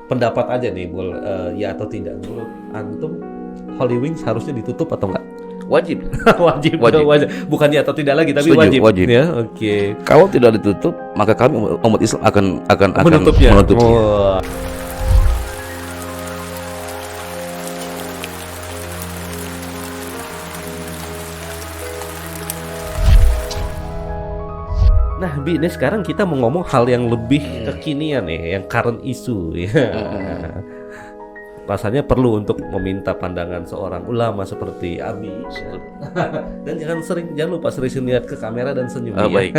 Pendapat aja nih, ya atau tidak menurut antum Holy Wings harusnya ditutup atau enggak? Wajib. Wajib. Bukan ya atau tidak lagi, tapi Setuju, wajib. Ya, oke. Kalau tidak ditutup, maka kami umat Islam akan Menutupnya. menutupnya. Nah, Bi, ini sekarang kita mau ngomong hal yang lebih kekinian nih, yang current issue ya. Rasanya perlu untuk meminta pandangan seorang ulama seperti Abi. Dan jangan lupa sering lihat ke kamera dan senyum. Baik.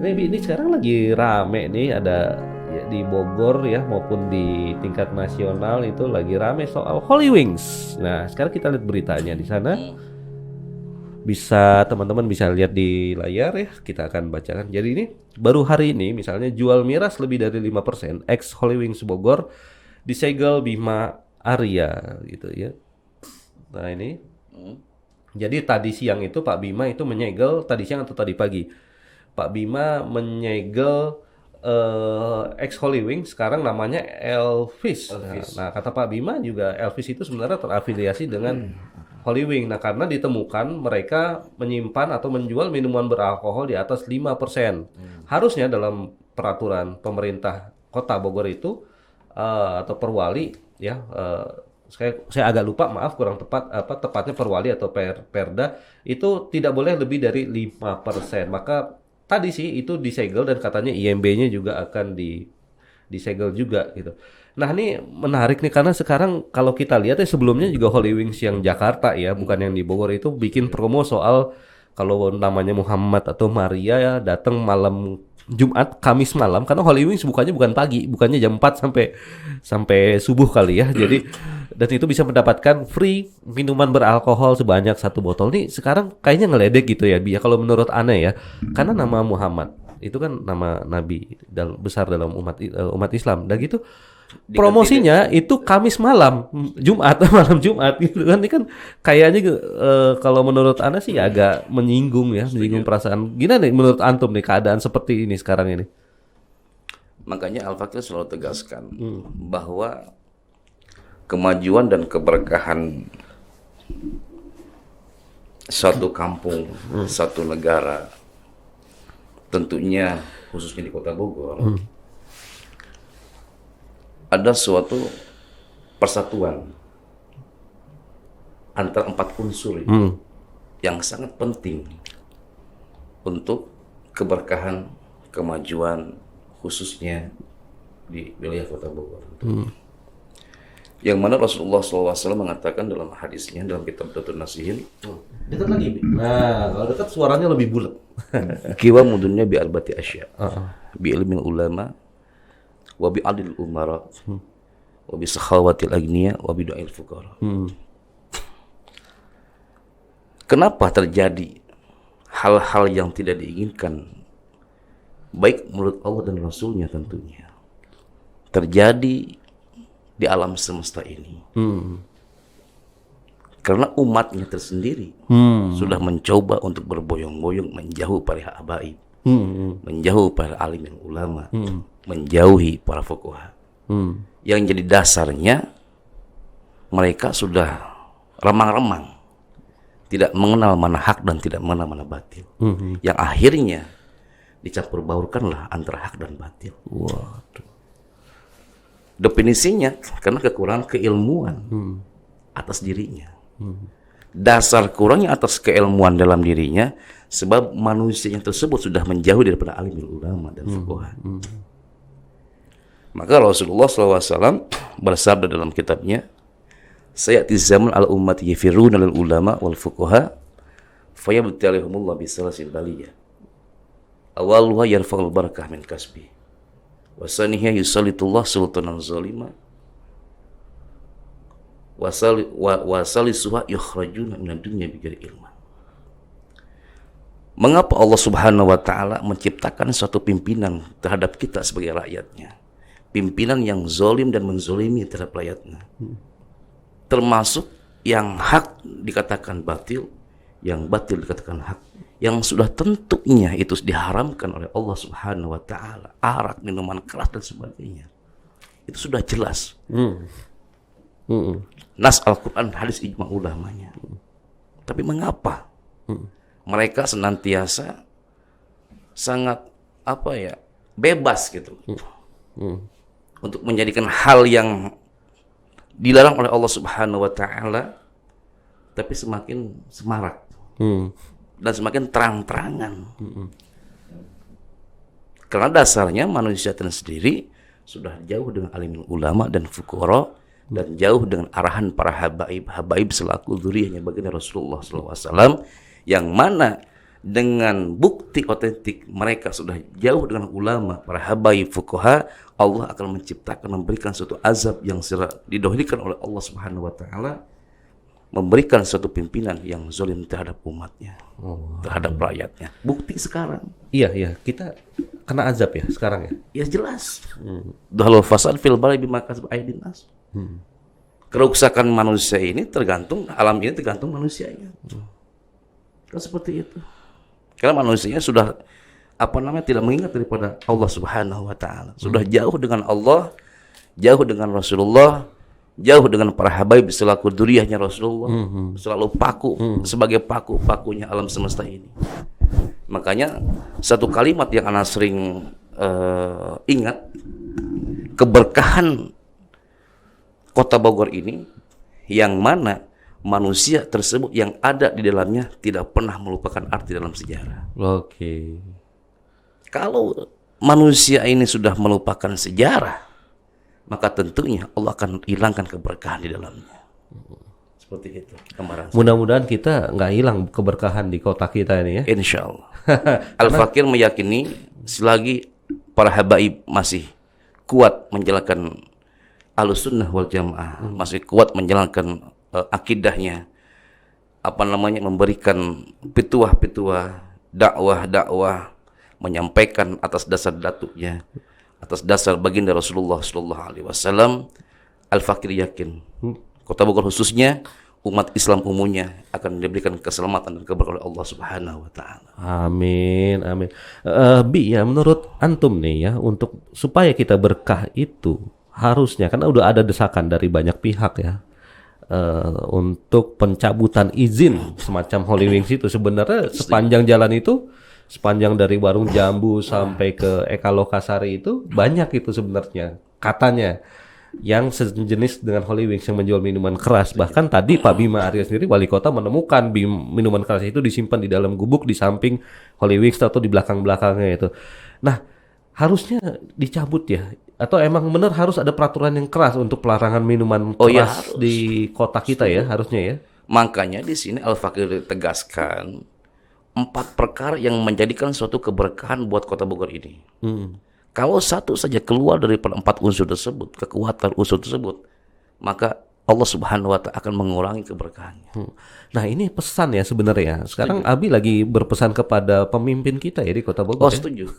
Ini Bi, ini sekarang lagi rame nih, ada ya, di Bogor ya maupun di tingkat nasional itu lagi rame soal Holy Wings. Nah, sekarang kita lihat beritanya di sana. Teman-teman bisa lihat di layar ya, kita akan bacakan. Jadi ini baru hari ini misalnya jual miras lebih dari 5%, ex Holy Wings Bogor disegel Bima Arya gitu ya. Nah ini, jadi tadi siang itu Pak Bima itu menyegel, tadi siang atau tadi pagi, Pak Bima menyegel ex Holy Wings, sekarang namanya Elvis. Nah kata Pak Bima juga Elvis itu sebenarnya terafiliasi dengan Holy Wing. Nah, karena ditemukan mereka menyimpan atau menjual minuman beralkohol di atas 5%. Harusnya dalam peraturan pemerintah Kota Bogor itu atau Perwali ya, saya agak lupa, maaf kurang tepat, tepatnya Perwali atau Perda itu tidak boleh lebih dari 5%. Maka tadi sih itu disegel dan katanya IMB-nya juga akan disegel juga gitu. Nah ini menarik nih karena sekarang kalau kita lihat ya sebelumnya juga Holy Wings yang Jakarta ya, bukan yang di Bogor itu bikin promo soal kalau namanya Muhammad atau Maria ya datang malam Jumat, Kamis malam, karena Holy Wings bukannya bukan pagi, bukannya jam 4 sampai subuh kali ya. Jadi dan itu bisa mendapatkan free minuman beralkohol sebanyak 1 botol. Nih sekarang kayaknya ngeledek gitu ya, Bi. Kalau menurut Ana ya, karena nama Muhammad itu kan nama nabi besar dalam umat Islam. Dan gitu promosinya itu Kamis malam, Jumat malam Jumat gitu kan. Ini kan kayaknya kalau menurut Ana sih agak menyinggung ya, menyinggung perasaan. Gimana nih menurut antum nih keadaan seperti ini sekarang ini? Makanya Al-Fakir selalu tegaskan bahwa kemajuan dan keberkahan suatu kampung, satu negara, tentunya khususnya di Kota Bogor, ada suatu persatuan antara 4 unsur yang sangat penting untuk keberkahan, kemajuan khususnya di wilayah Kota Bogor. Yang mana Rasulullah SAW mengatakan dalam hadisnya dalam kitab Datul Nasihin, dekat lagi. Nah, kalau dekat suaranya lebih bulat. Kiwa mudunnya bi arbati asya. Bi ilmin ulama, wa bi adil umara, wa bi sakhawatil agniya, wa bi du'ail fuqara. Kenapa terjadi hal-hal yang tidak diinginkan baik menurut Allah dan Rasulnya tentunya terjadi di alam semesta ini? Karena umatnya tersendiri sudah mencoba untuk berboyong-boyong menjauh para habaib, menjauh para alim yang ulama, menjauhi para fuqaha. Yang jadi dasarnya mereka sudah remang-remang, tidak mengenal mana hak dan tidak mengenal mana batil. Yang akhirnya dicampur baurkanlah antara hak dan batil. Waduh. Definisinya karena kekurangan keilmuan atas dirinya. Dasar kurangnya atas keilmuan dalam dirinya, sebab manusia yang tersebut sudah menjauh daripada alim ulama dan fuqaha. Maka Rasulullah SAW bersabda dalam kitabnya, sayati zaman al ummati yafiruna lil ulama wal fuqaha fayabtalihumullah bisalasil baliyah. Awaluha yarfa'ul barakah min kasbi, wasaniha yusalitullah sultanan zalima, wasalisuha yukhrajuna minad dunya bighairi ilman. Mengapa Allah Subhanahu wa taala menciptakan suatu pimpinan terhadap kita sebagai rakyatnya? Pimpinan yang zalim dan menzalimi terhadap rakyatnya. Termasuk yang hak dikatakan batil, yang batil dikatakan hak. Yang sudah tentunya itu diharamkan oleh Allah Subhanahu wa taala, arak, minuman keras dan sebagainya. Itu sudah jelas. Mm-mm. Nas Al-Quran, hadis ijma ulamanya. Tapi mengapa mereka senantiasa sangat bebas gitu untuk menjadikan hal yang dilarang oleh Allah Subhanahu wa taala, tapi semakin semarak dan semakin terang-terangan. Karena dasarnya manusia itu sendiri sudah jauh dengan alimin ulama dan fuqara, dan jauh dengan arahan para habaib selaku dzurriyyahnya baginda Rasulullah SAW, yang mana dengan bukti otentik mereka sudah jauh dengan ulama, para habaib, fuqaha, Allah akan memberikan suatu azab yang didahulukan oleh Allah Subhanahu wa taala, memberikan suatu pimpinan yang zalim terhadap umatnya, terhadap rakyatnya. Bukti sekarang. Iya, kita kena azab ya sekarang ya. Ya jelas. Dahul fasad fil bari bima kasab aydin nas. Kerusakan manusia ini tergantung, alam ini tergantung manusianya. Kan seperti itu. Karena manusianya sudah tidak mengingat daripada Allah Subhanahu wa taala. Sudah jauh dengan Allah, jauh dengan Rasulullah, jauh dengan para habaib selaku dzurriyyahnya Rasulullah, selalu paku sebagai paku-pakunya alam semesta ini. Makanya satu kalimat yang ana sering ingat, keberkahan Kota Bogor ini, yang mana manusia tersebut yang ada di dalamnya tidak pernah melupakan arti dalam sejarah. Oke. Kalau manusia ini sudah melupakan sejarah, maka tentunya Allah akan hilangkan keberkahan di dalamnya. Seperti itu. Mudah-mudahan kita nggak hilang keberkahan di kota kita ini ya. Insya Allah. Al-Fakir meyakini selagi para habaib masih kuat menjalankan Ahlussunnah wal Jamaah, masih kuat menjalankan akidahnya, memberikan petuah-petuah, dakwah-dakwah, menyampaikan atas dasar datunya, atas dasar baginda Rasulullah sallallahu alaihi wasallam, Al-Fakir yakin Kota Bogor khususnya, umat Islam umumnya akan diberikan keselamatan dan keberkahan oleh Allah Subhanahu wa taala. Amin, amin. Bi, ya menurut antum nih ya, untuk supaya kita berkah itu harusnya, karena udah ada desakan dari banyak pihak ya, untuk pencabutan izin semacam Holy Wings itu. Sebenarnya sepanjang jalan itu, sepanjang dari Warung Jambu sampai ke Eka Lokasari itu banyak itu sebenarnya katanya yang sejenis dengan Holy Wings yang menjual minuman keras. Bahkan tadi Pak Bima Arya sendiri, wali kota, menemukan minuman keras itu disimpan di dalam gubuk di samping Holy Wings atau di belakang-belakangnya itu. Nah, harusnya dicabut ya, atau emang benar harus ada peraturan yang keras untuk pelarangan minuman keras di kota kita ya, harusnya ya. Makanya di sini Al-Fakir tegaskan 4 perkara yang menjadikan suatu keberkahan buat Kota Bogor ini. Kalau satu saja keluar daripada 4 unsur tersebut, kekuatan unsur tersebut, maka Allah Subhanahu wa ta'ala akan mengurangi keberkahannya. Nah, ini pesan ya sebenarnya. Sekarang Abi lagi berpesan kepada pemimpin kita ya di Kota Bogor. Oh, setuju.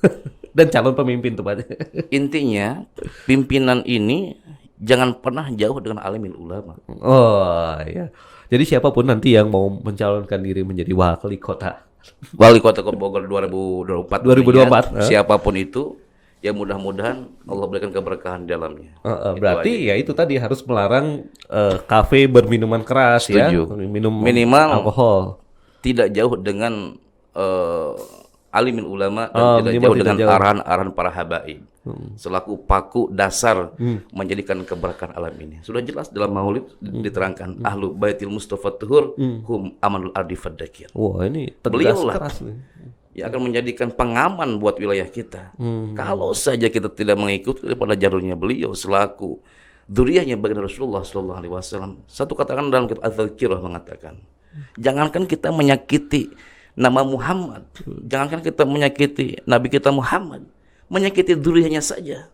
Dan calon pemimpin tuh Pak. Intinya pimpinan ini jangan pernah jauh dengan alimin ulama. Oh iya. Jadi siapapun nanti yang mau mencalonkan diri menjadi wali kota Bogor 2024, siapapun itu, ya mudah-mudahan Allah berikan keberkahan di dalamnya. Berarti ya itu tadi harus melarang kafe berminuman keras. Setuju. Ya, minimal alkohol. Tidak jauh dengan alimin ulama dan tidak jauh dengan arahan-arahan para habaib. Selaku paku dasar menjadikan keberkahan alam ini. Sudah jelas dalam Maulid diterangkan ahlu baitil Mustafa tuhur hum amanul ardi faddakir. Wah, ini tegas keras nih. Yang akan menjadikan pengaman buat wilayah kita. Kalau saja kita tidak mengikuti daripada jalurnya beliau selaku dzurriyyahnya baginda Rasulullah sallallahu alaihi wasallam. Satu katakan dalam kitab Az-Dzakirah mengatakan, jangankan kita menyakiti nama Muhammad, jangankan kita menyakiti Nabi kita Muhammad, menyakiti dzurriyyahnya saja.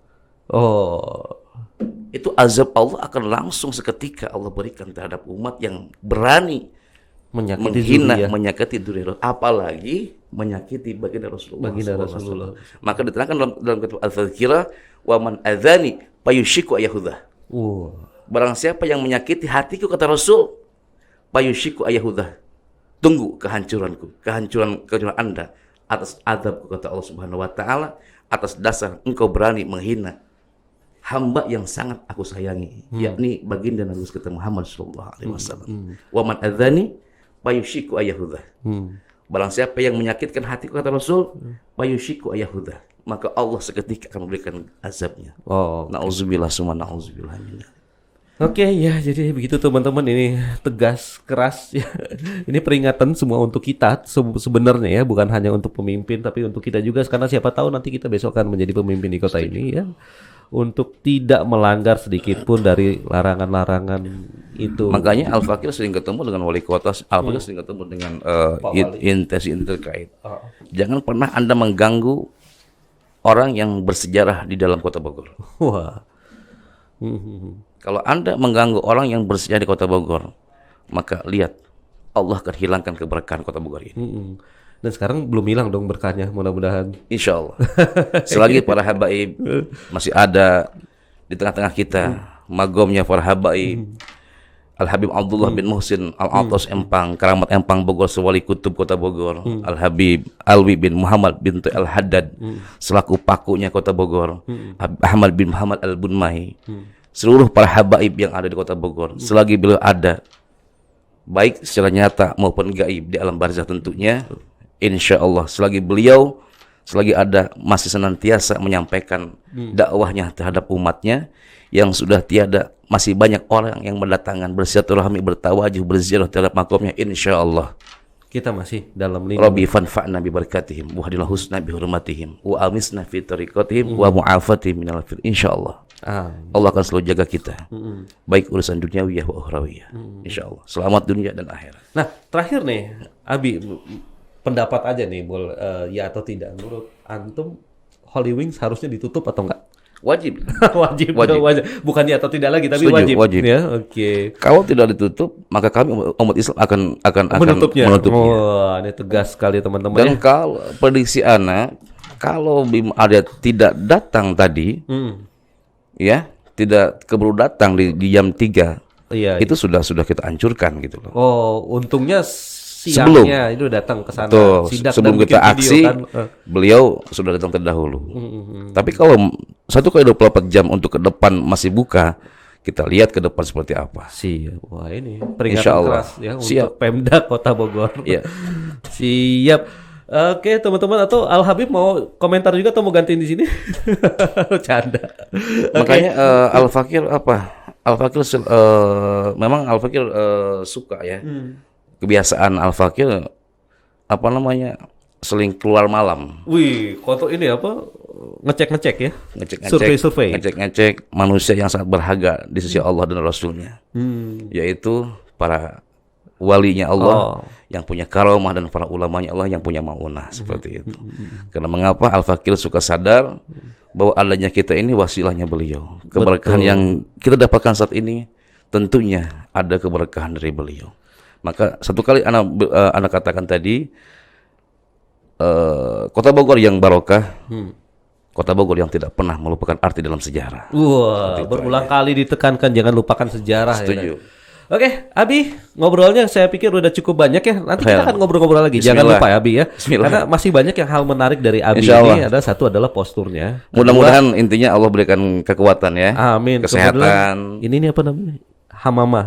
Itu azab Allah akan langsung seketika Allah berikan terhadap umat yang berani menyakiti dzurriyyah, apalagi menyakiti baginda Rasulullah. Maka diterangkan dalam kitab Al-Dzakirah, wa man adzani payushiku ayahudah. Barang siapa yang menyakiti hatiku, kata Rasul, payushiku ayahudah, tunggu kehancuranku, kehancuran Anda atas azabku, kata Allah Subhanahu wa taala, atas dasar engkau berani menghina hamba yang sangat aku sayangi, yakni baginda Nabi kita Muhammad sallallahu alaihi wasallam. Wa man adzani fayushiku ayahudah. Barang siapa yang menyakitkan hatiku, kata Rasul, fayushiku ayahudah, maka Allah seketika akan memberikan azabnya. Nauzubillah summa nauzubillah minna. Oke, ya, jadi begitu teman-teman, ini tegas, keras ya. Ini peringatan semua untuk kita sebenarnya ya, bukan hanya untuk pemimpin tapi untuk kita juga, karena siapa tahu nanti kita besok akan menjadi pemimpin di kota ini ya. Untuk tidak melanggar sedikit pun dari larangan-larangan itu. Makanya Al-Fakir sering ketemu dengan wali kota, Al-Fakir sering ketemu dengan instansi terkait. Jangan pernah Anda mengganggu orang yang bersejarah di dalam kota Bogor. Wah. Kalau Anda mengganggu orang yang bersejarah di kota Bogor, maka lihat, Allah akan hilangkan keberkahan kota Bogor ini. Dan sekarang belum hilang dong berkahnya, mudah-mudahan. Insya Allah. Selagi para habaib masih ada di tengah-tengah kita, magomnya para habaib, Al-Habib Abdullah bin Muhsin Al-Atas Empang, Keramat Empang Bogor, sewali kutub kota Bogor, Al-Habib Alwi bin Muhammad bin Al-Haddad, selaku pakunya kota Bogor, Ahmad bin Muhammad Al-Bunmai, seluruh para habaib yang ada di kota Bogor, selagi beliau ada, baik secara nyata maupun gaib di alam barzah tentunya, insya Allah selagi ada masih senantiasa menyampaikan dakwahnya terhadap umatnya, yang sudah tiada, masih banyak orang yang mendatangkan bersilaturahmi, bertawajuh, berziarah terhadap makomnya, insya Allah kita masih dalam lingkungan. Rabbi fanfa'na bi barakatihim wa hadina husna bi hurmatihim wa amisna fi tariqatihim wa mu'afatihim minal fir, insyaallah. Allah akan selalu jaga kita, baik urusan duniawiyah wa ukhrawiyah, insyaallah. Selamat dunia dan akhirat. Nah, terakhir nih, Abi, pendapat aja nih, ya atau tidak, menurut antum Holy Wings harusnya ditutup atau enggak? Wajib. Wajib. Bukan ya atau tidak lagi, tapi setuju, wajib. Ya, oke. Kalau tidak ditutup, maka kami umat Islam akan menutupnya. Oh, ini tegas sekali teman-teman. Dan kalau prediksi ana, kalau ada tidak datang tadi, ya, tidak keburu datang di jam 3, itu sudah kita hancurkan gitu loh. Oh, untungnya siangnya itu datang ke sana. Sebelum kita aksi, beliau sudah datang terdahulu. Tapi kalau 1x24 jam untuk ke depan masih buka, kita lihat ke depan seperti apa. Siap. Wah, ini peringatan keras ya untuk Pemda Kota Bogor. Iya. Siap. Oke, teman-teman, atau Al Habib mau komentar juga atau mau gantiin di sini? Canda. Makanya Al Fakir memang Al Fakir suka ya. Kebiasaan Al Fakir seling keluar malam. Wih, kotor ini ngecek ya? Ngecek manusia yang sangat berharga di sisi Allah dan Rasulnya, yaitu para walinya Allah yang punya karomah dan para ulamanya Allah yang punya maunah, seperti itu. Karena mengapa Al Fakir suka sadar bahwa adanya kita ini wasilahnya beliau. Keberkahan yang kita dapatkan saat ini tentunya ada keberkahan dari beliau. Maka satu kali anak katakan tadi, Kota Bogor yang barokah, Kota Bogor yang tidak pernah melupakan arti dalam sejarah. Wah, berulang kali ditekankan jangan lupakan sejarah. Setuju. Ya. Oke, Abi, ngobrolnya saya pikir udah cukup banyak ya. Nanti kita akan ngobrol-ngobrol lagi. Jangan lupa ya, Abi ya. Karena masih banyak yang hal menarik dari Abi ini. Satu adalah posturnya. Mudah-mudahan intinya Allah berikan kekuatan ya. Amin. Kesehatan. Ini apa namanya? Hamamah.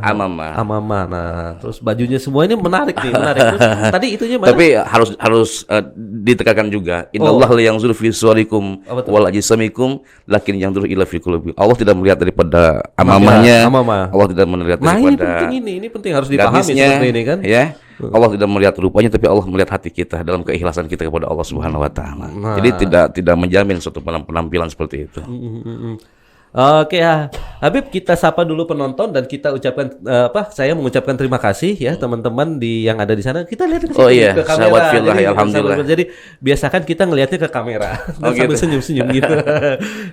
Nah, terus bajunya semua ini menarik nih, Terus, tadi itunya mana? Tapi harus ditekankan juga. Innallaha la yanzuru fi suwarikum wal ajsamikum lakin yanzuru ila fi qulubikum. Allah tidak melihat daripada amamahnya. Allah tidak melihat daripada ini penting harus dipahami seperti ini kan. Ya. Allah tidak melihat rupanya, tapi Allah melihat hati kita dalam keikhlasan kita kepada Allah Subhanahu wa taala. Jadi tidak menjamin suatu penampilan seperti itu. Oke ya, Habib, kita sapa dulu penonton dan kita ucapkan saya mengucapkan terima kasih ya teman-teman yang ada di sana. Kita lihat ke kamera. Sahabat fillah, ya, alhamdulillah. Jadi biasakan kita ngelihatnya ke kamera dan sambil senyum-senyum gitu.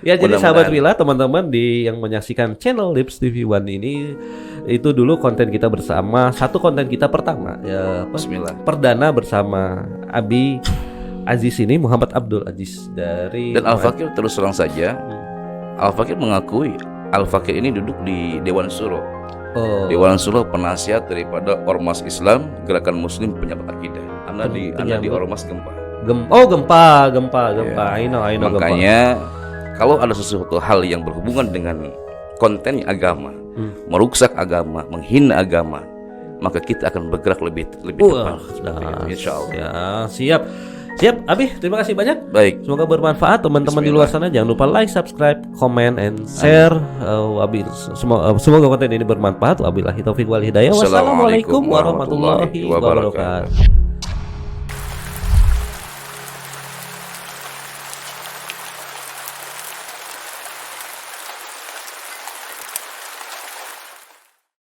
Ya, jadi sahabat fillah, teman-teman yang menyaksikan channel Lips TV One ini, itu dulu konten kita bersama, konten kita pertama ya, Bismillah. Perdana bersama Abi Aziz ini, Muhammad Abdul Aziz dari dan Al Fakir. Terus terang saja, Al Fakir mengakui Al Fakir ini duduk di Dewan Syuro. Dewan Syuro penasihat daripada Ormas Islam Gerakan Muslim Penyebat Akidah. Anda di Ormas Gempa. Gempa. Ya. I know Makanya Kalau ada sesuatu hal yang berhubungan dengan konten agama, merusak agama, menghina agama, maka kita akan bergerak lebih tepat. Insya Allah. Ya, siap. Siap, Abi, terima kasih banyak. Baik. Semoga bermanfaat teman-teman di luar sana. Jangan lupa like, subscribe, comment, and share. Semoga konten ini bermanfaat. Wabillahi taufiq wal hidayah. Wassalamualaikum warahmatullahi wabarakatuh.